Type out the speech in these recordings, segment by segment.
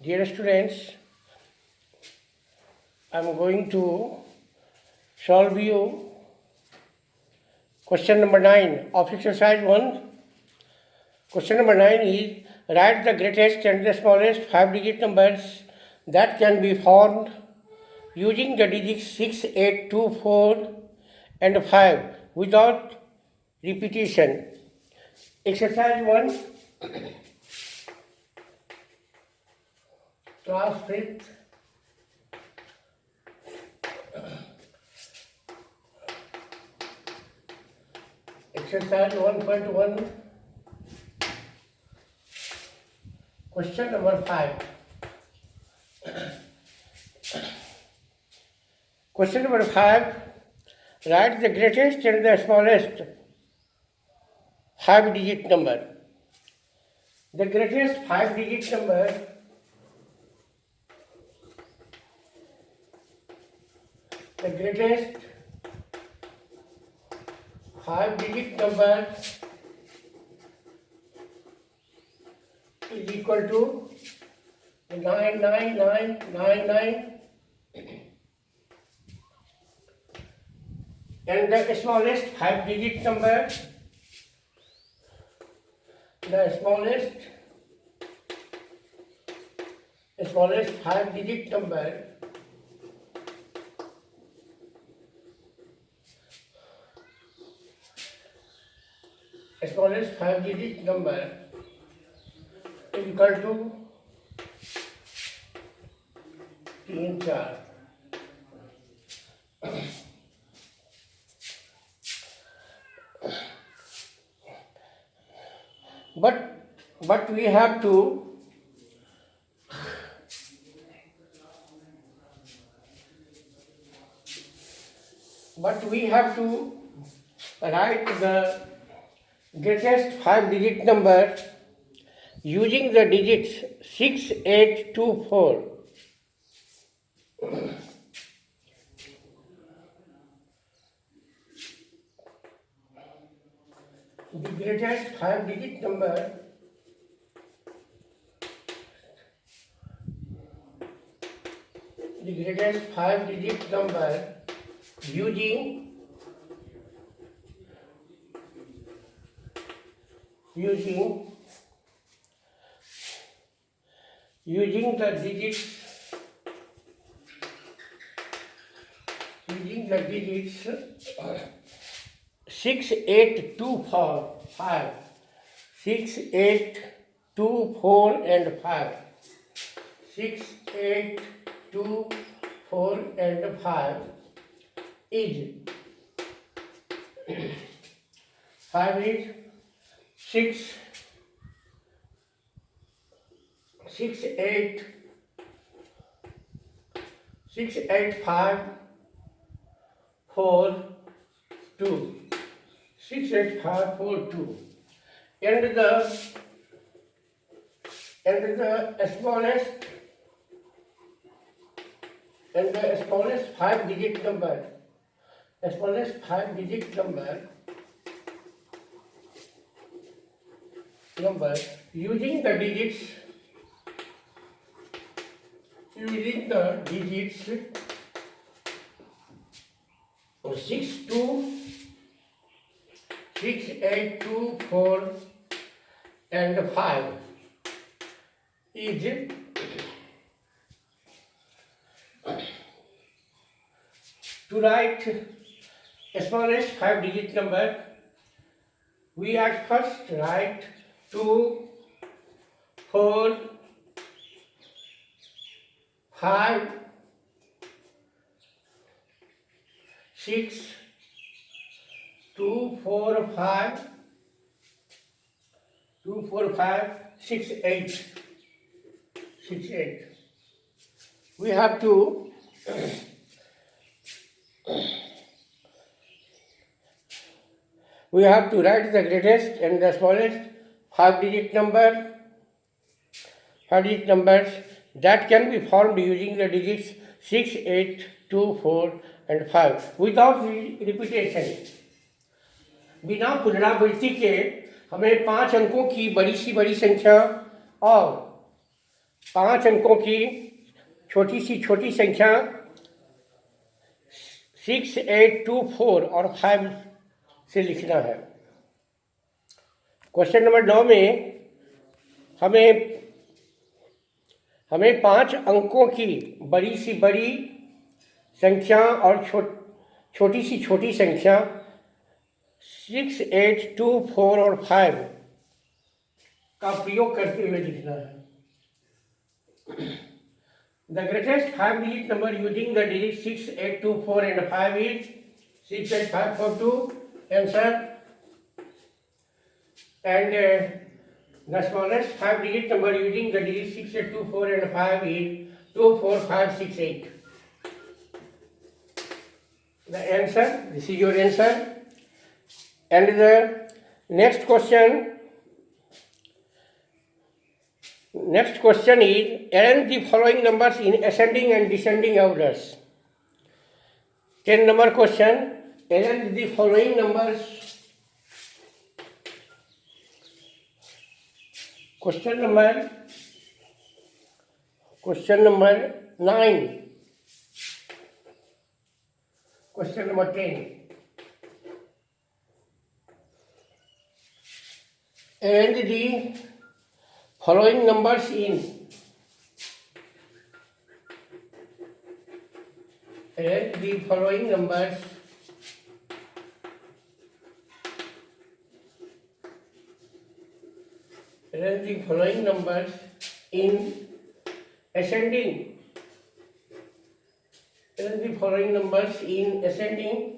Dear students, I am going to solve you question number 9 of exercise 1. Question number 9 is write the greatest and the smallest 5-digit numbers that can be formed using the digits 6, 8, 2, 4 and 5 without repetition. Exercise 1, class 5th. Exercise 1.1, question number 5. Question number 5, write the greatest and the smallest 5-digit number. The greatest 5-digit number is equal to 99999, and the smallest 5-digit number, the smallest 5-digit number is equal to 3 4. But we have to write the greatest 5-digit number using the digits 6, 8, 2, 4. The greatest 5-digit number using the digits 6, 8, 2, 4, 5. 6, 8, 2, 4 and 5. 6, 8, 2, 4 and 5 is 5 is 6, 8, 5, 4, 2. 6, 8, 5, 4, 2. And the smallest 5-digit number, using the digits 6, 2, 6, 8, 2, 4 and 5 is to write smallest 5-digit number. We at first write 2, 4, 5, 6, 2, 4, 5, 6, 8. We have to write the greatest and the smallest 5-digit numbers that can be formed using the digits 6, 8, 2, 4 and 5 without repetition. बिना पुनरावृत्ति के हमें 5 अंकों की बड़ी सी बड़ी संख्या और 5 अंकों की छोटी संख्या 6, 8, 2, 4 और 5 से लिखना है। क्वेश्चन नंबर 9 में हमें 5 अंकों की बड़ी सी बड़ी संख्या और छोटी सी छोटी संख्या 6, 8, 2, 4 और 5 का प्रयोग करते हुए लिखना है। The greatest 5-digit number using the digits 6, 8, 2, 4 and 5 is 6, 8, 5, 4, 2. Answer. And the smallest 5-digit number using the digits 6, 8, 2, 4 and 5 is 2, 4, 5, 6, 8. The answer, this is your answer. And the next question is arrange the following numbers in ascending and descending orders. 10 number question, arrange the following numbers. Question number 9. Question number 10. Arrange the following numbers in Arrange the following numbers in ascending. Arrange the following numbers in ascending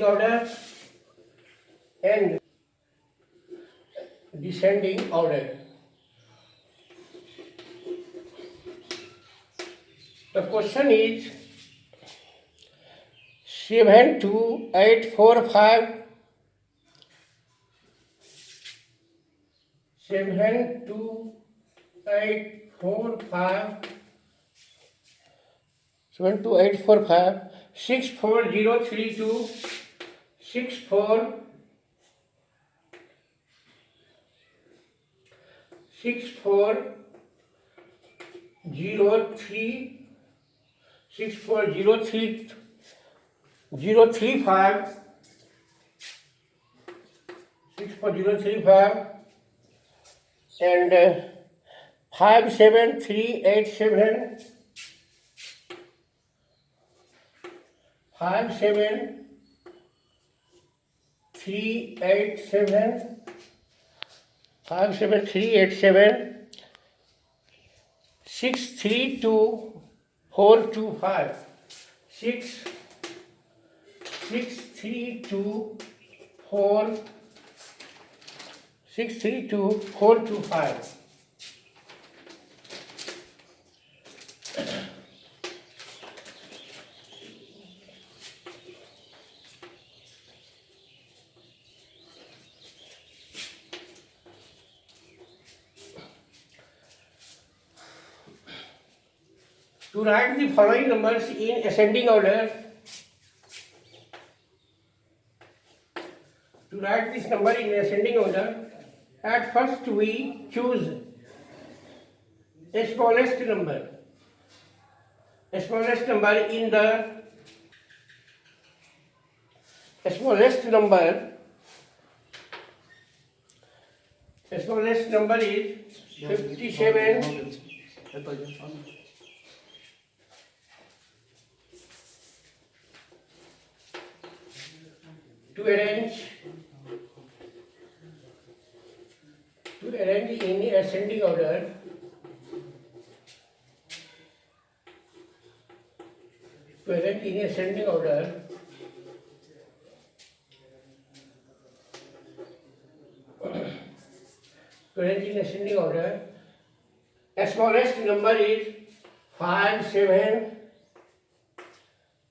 order and descending order. The question is 7, 2, 8, 4, 5. 7, 2, 8, 4, 5. 7, 2, 8, 4, 5. 6, 4, 0, 3, 2. 6, 4. 6, 4, 0, 3. 6, 4, 0, 3. 0, 3, 5. 6, 4, 0, 3, 5. And 5, 7, 3, 8, 7. 5, 7, 3, 8, 7. 5, 7, 3, 8, 7. 6, 3, 2, 4, 2, 5. 6, 3, 2, 4. 6, 3, 2, 4, 2, 5. To write the following numbers in ascending order, at first we choose the smallest number in the smallest number is 57. To arrange in ascending order, smallest number is 5, 7,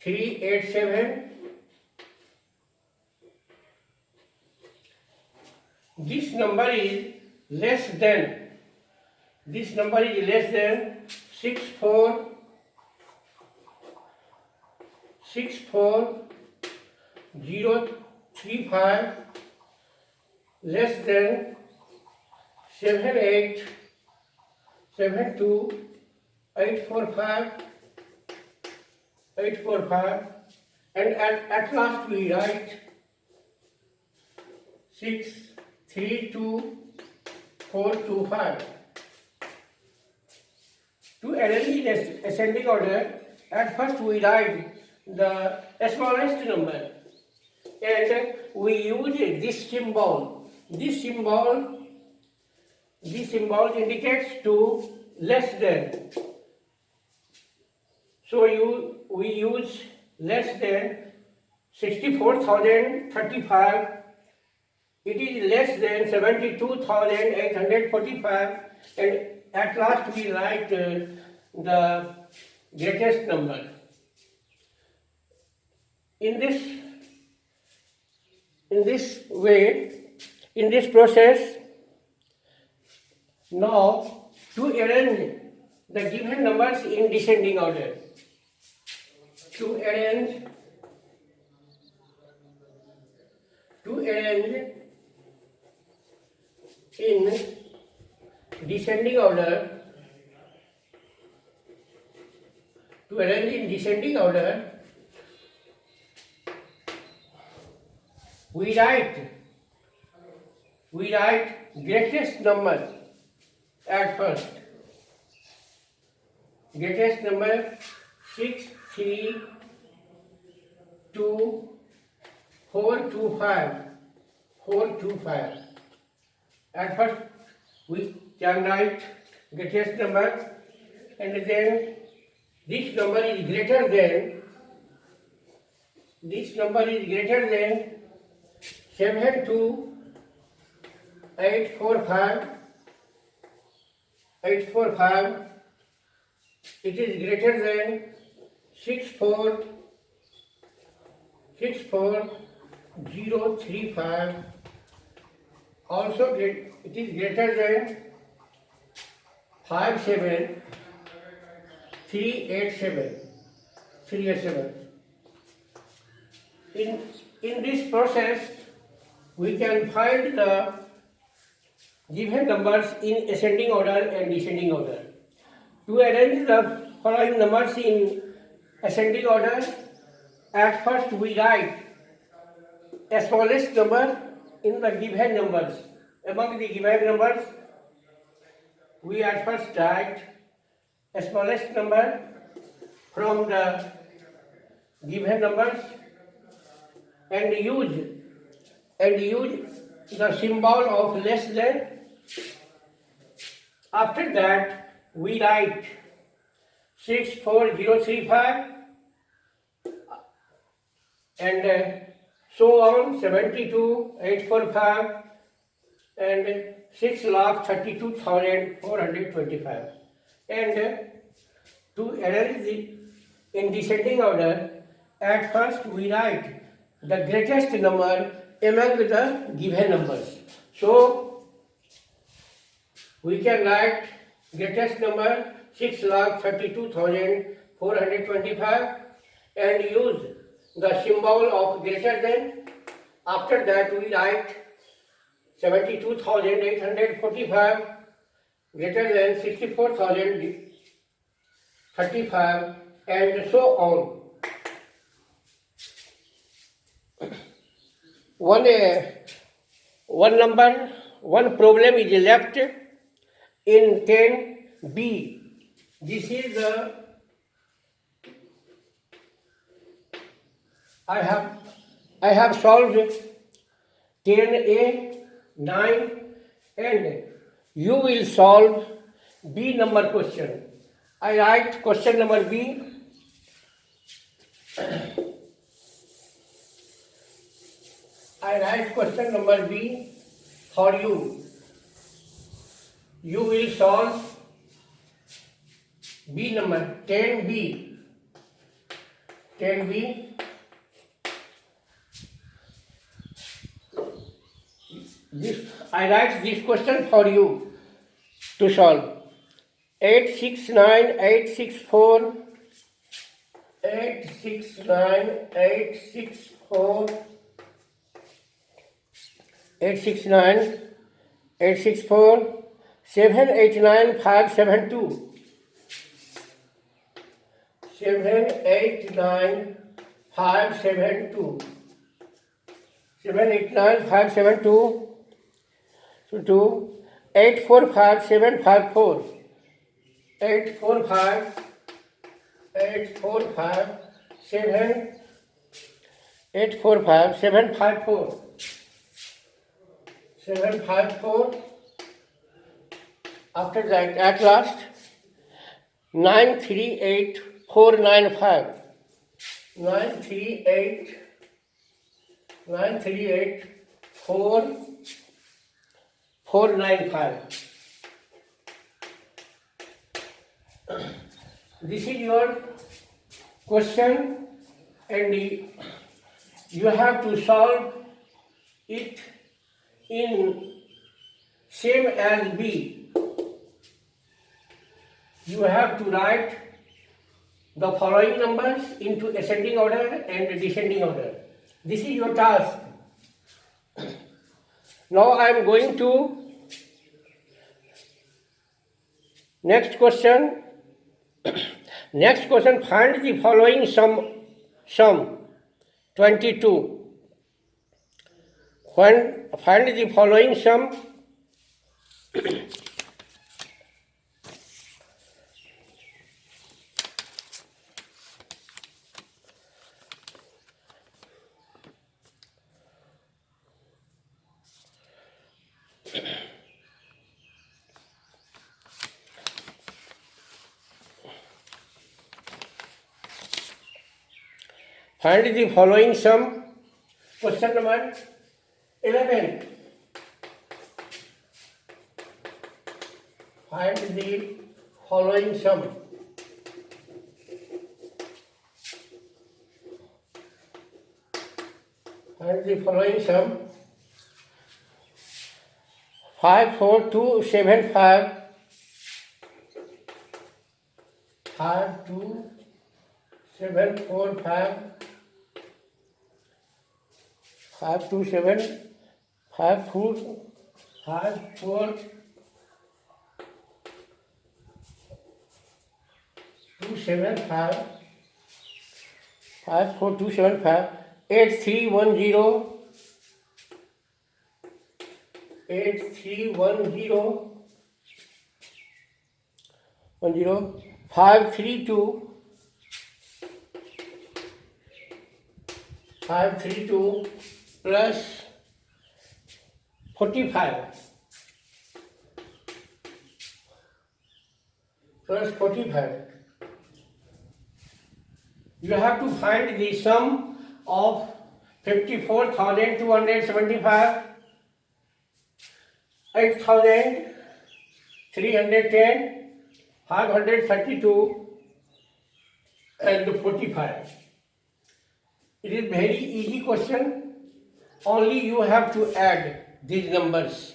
3, 8, 7. This number is less than 6, 4, 0, 3, 5, less than 7872 845 and at last we write 632425. To arrange in ascending order, at first we write the smallest number and we use this symbol. This symbol indicates to less than. So we use less than 64,035. It is less than 72,845, and at last we write the greatest number. In this way, in this process, now to arrange the given numbers in descending order. To arrange in descending order, we write greatest number at first. Greatest number 632,425. At first we can write greatest number, and then this number is greater than 72,845. It is greater than 64035. Also it is greater than 57387. In this process, we can find the given numbers in ascending order and descending order. To arrange the following numbers in ascending order, at first we write the smallest number in the given numbers. Among the given numbers, we at first write the smallest number from the given numbers and use the symbol of less than. After that, we write 64035 and so on, 72,845 and 6,32,425. And to arrange it in descending order, at first we write the greatest number among the given numbers. So we can write greatest number 6,32,425 and use the symbol of greater than. After that we write 72,845 greater than 64,035 and so on. One problem is left in 10B. This is the I have solved 10A, 9, and you will solve B number question. I write question number B. I write question number B for you. You will solve B number 10B. 10B. I write this question for you to solve. 869,864 869 864 789 572 789 572 789 572 to 845 754 845 845 7 845 754 754. After that, at last, 938 495 938 938 495. This is your question, and you have to solve it in same as B. You have to write the following numbers into ascending order and descending order. This is your task. Now I am going to next question. Next question, find the following sum 22. Find the following sum. Find the following sum. Question number 11. Find the following sum. Find the following sum. 54275 52745 527 54275 54275 8310 8310 532 plus 45 plus 45. You have to find the sum of 54,275, 8,310, 532 and 45. It is very easy question. Only you have to add these numbers.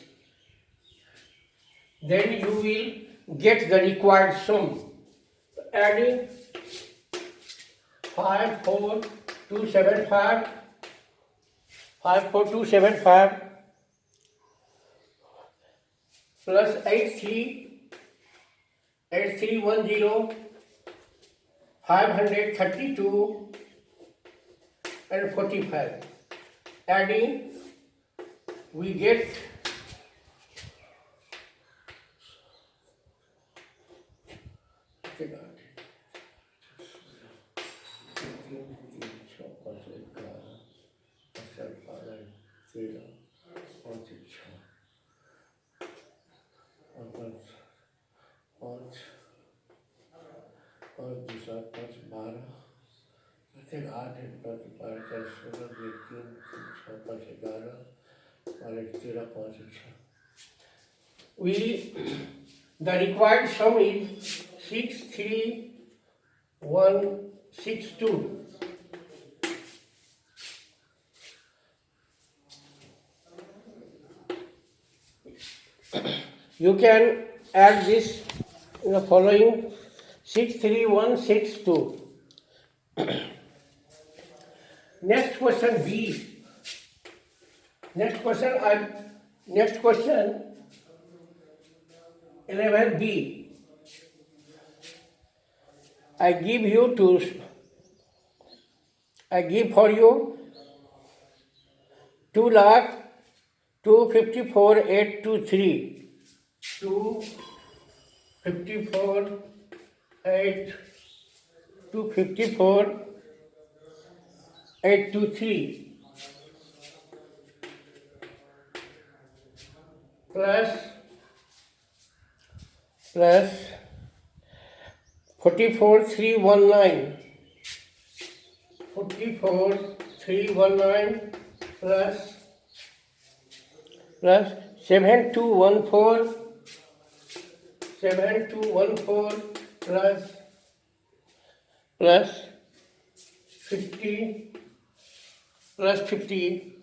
Then you will get the required sum. Adding 54275 plus 8310 532 and 45. Adding, we get the required sum is 63162. You can add this in the following 63162. Next question B. Next question, 11B. I give for you 2,254,823. 254,823 plus 44,319. 44,319 plus 7,214 plus 50 plus 58.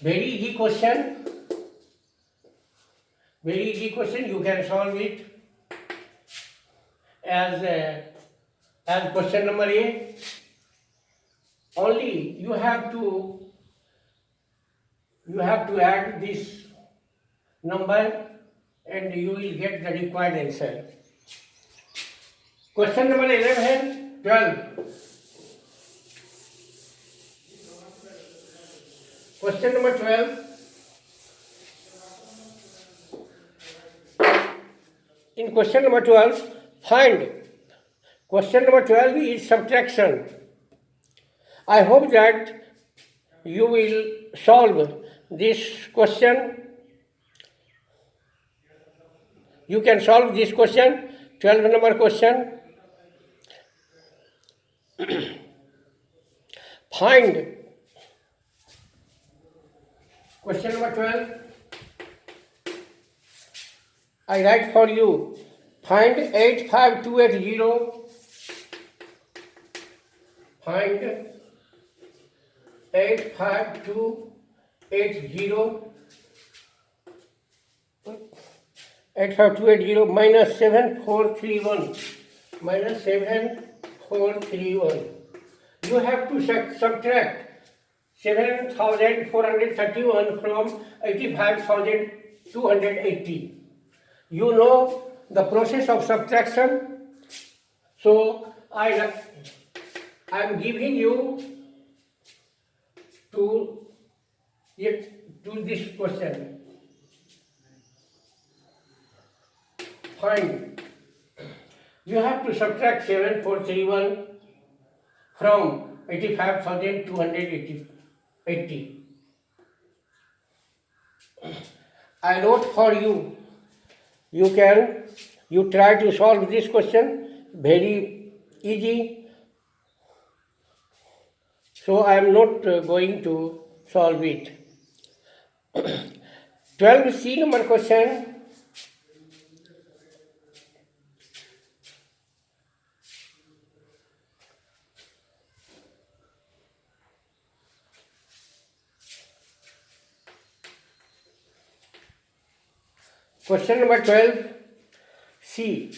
Very easy question. Very easy question. You can solve it as question number A. Only you have to add this number and you will get the required answer. Question number 11, 12. Question number 12. In question number 12, find. Question number 12 is subtraction. I hope that you will solve this question. You can solve this question, 12 number question. Find. Question number 12. I write for you. Find 85280. Find 85280. 85280 minus 7431. Minus 7431. You have to subtract 7,431 from 85,280. You know the process of subtraction. So I am giving you to this question. Find. You have to subtract 7,431 from 85,280. I wrote for you. You try to solve this question, very easy. So I am not going to solve it. 12C number question. Question number 12C.